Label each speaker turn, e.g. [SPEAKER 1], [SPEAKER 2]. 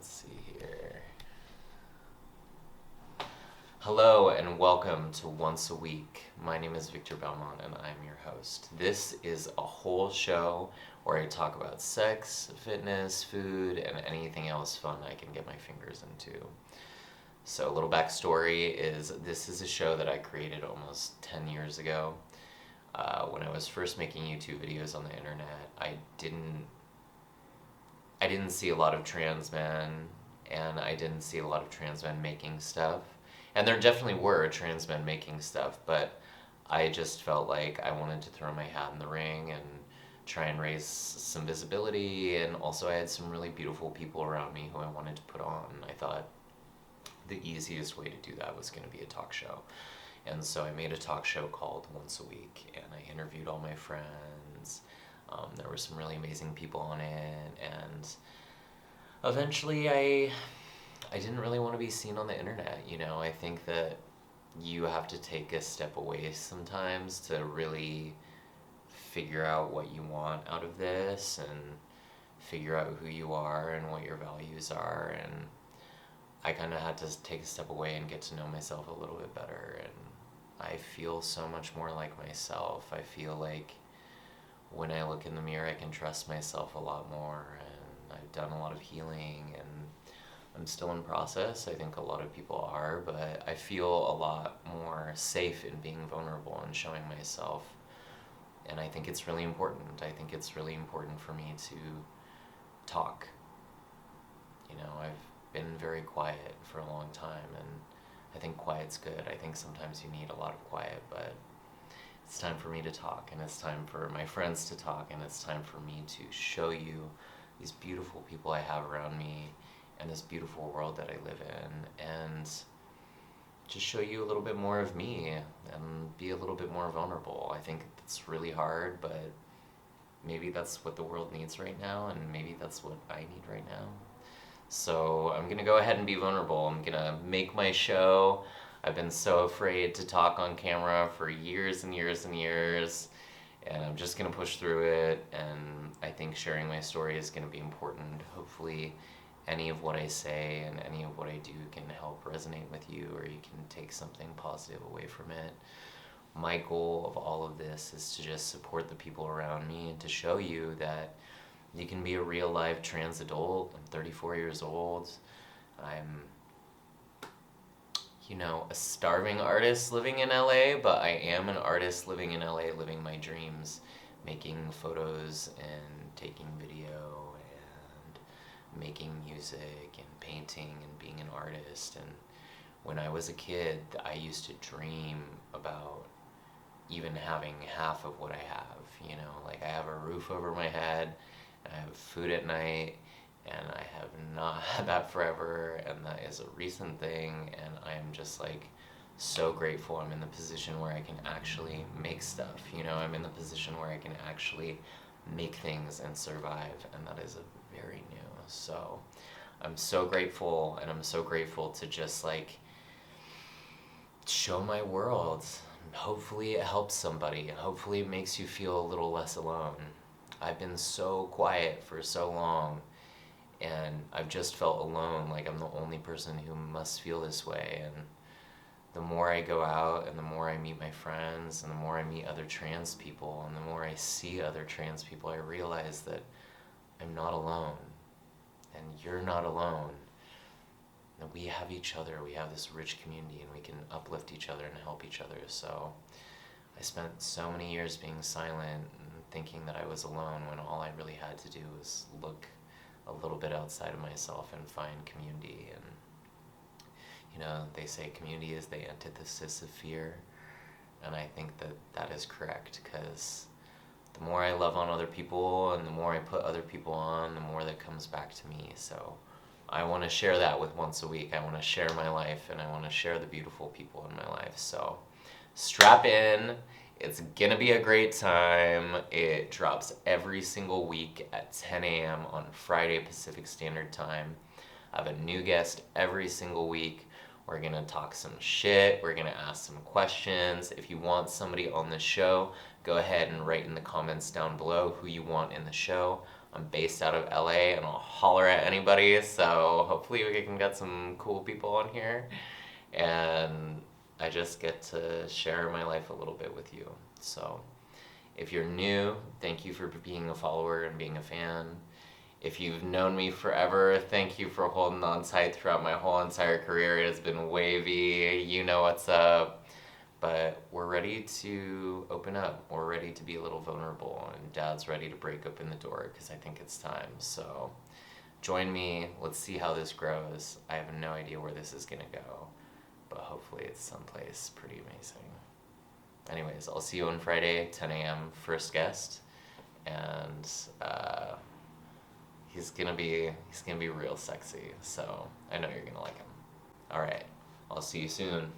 [SPEAKER 1] see here. Hello and welcome to Once a Week. My name is Viktor Belmont and I'm your host. This is a whole show where I talk about sex, fitness, food, and anything else fun I can get my fingers into. So a little backstory is this is a show that I created almost 10 years ago. When I was first making YouTube videos on the internet, I didn't see a lot of trans men, and I didn't see a lot of trans men making stuff. And there definitely were trans men making stuff, but I just felt like I wanted to throw my hat in the ring and try and raise some visibility, and also I had some really beautiful people around me who I wanted to put on. I thought the easiest way to do that was going to be a talk show. And so I made a talk show called Once a Week, and I interviewed all my friends. There were some really amazing people on it, and eventually I didn't really want to be seen on the internet. I think that you have to take a step away sometimes to really figure out what you want out of this and figure out who you are and what your values are. And I kind of had to take a step away and get to know myself a little bit better, and I feel so much more like myself. I feel like when I look in the mirror I can trust myself a lot more, and I've done a lot of healing, and I'm still in process. I think a lot of people are, but I feel a lot more safe in being vulnerable and showing myself, and I think it's really important. I think it's really important for me to talk. I've been very quiet for a long time, and I think quiet's good. I think sometimes you need a lot of quiet, but it's time for me to talk, and it's time for my friends to talk, and it's time for me to show you these beautiful people I have around me and this beautiful world that I live in, and just show you a little bit more of me and be a little bit more vulnerable. I think it's really hard, but maybe that's what the world needs right now, and maybe that's what I need right now. So I'm gonna go ahead and be vulnerable. I'm gonna make my show. I've been so afraid to talk on camera for years and years and years, and I'm just gonna push through it, and I think sharing my story is gonna be important. Hopefully any of what I say and any of what I do can help resonate with you, or you can take something positive away from it. My goal of all of this is to just support the people around me and to show you that you can be a real live trans adult. I'm 34 years old. I'm a starving artist living in LA, but I am an artist living in LA, living my dreams, making photos and taking video and making music and painting and being an artist. And when I was a kid, I used to dream about even having half of what I have. Like I have a roof over my head, I have food at night, and I have not had that forever, and that is a recent thing, and I am just so grateful I'm in the position where I can actually make stuff. I'm in the position where I can actually make things and survive, and that is very new. So I'm so grateful, and I'm so grateful to just show my world. Hopefully it helps somebody. Hopefully it makes you feel a little less alone. I've been so quiet for so long, and I've just felt alone, like I'm the only person who must feel this way. And the more I go out and the more I meet my friends and the more I meet other trans people and the more I see other trans people, I realize that I'm not alone, and you're not alone. And we have each other. We have this rich community, and we can uplift each other and help each other. So I spent so many years being silent and thinking that I was alone, when all I really had to do was look a little bit outside of myself and find community. And they say community is the antithesis of fear, and I think that that is correct, because the more I love on other people and the more I put other people on, the more that comes back to me. So I want to share that with Once a Week. I want to share my life, and I want to share the beautiful people in my life. So strap in. It's gonna be a great time. It drops every single week at 10 a.m. on Friday Pacific Standard Time. I have a new guest every single week. We're gonna talk some shit. We're gonna ask some questions. If you want somebody on the show, go ahead and write in the comments down below who you want in the show. I'm based out of LA and I'll holler at anybody, so hopefully we can get some cool people on here. And I just get to share my life a little bit with you. So if you're new, thank you for being a follower and being a fan. If you've known me forever, thank you for holding on tight throughout my whole entire career. It has been wavy, you know what's up. But we're ready to open up. We're ready to be a little vulnerable, and Dad's ready to break open the door because I think it's time. So join me. Let's see how this grows. I have no idea where this is going to go, but hopefully it's someplace pretty amazing. Anyways, I'll see you on Friday, 10 a.m. First guest, and he's gonna be real sexy. So I know you're gonna like him. All right, I'll see you soon.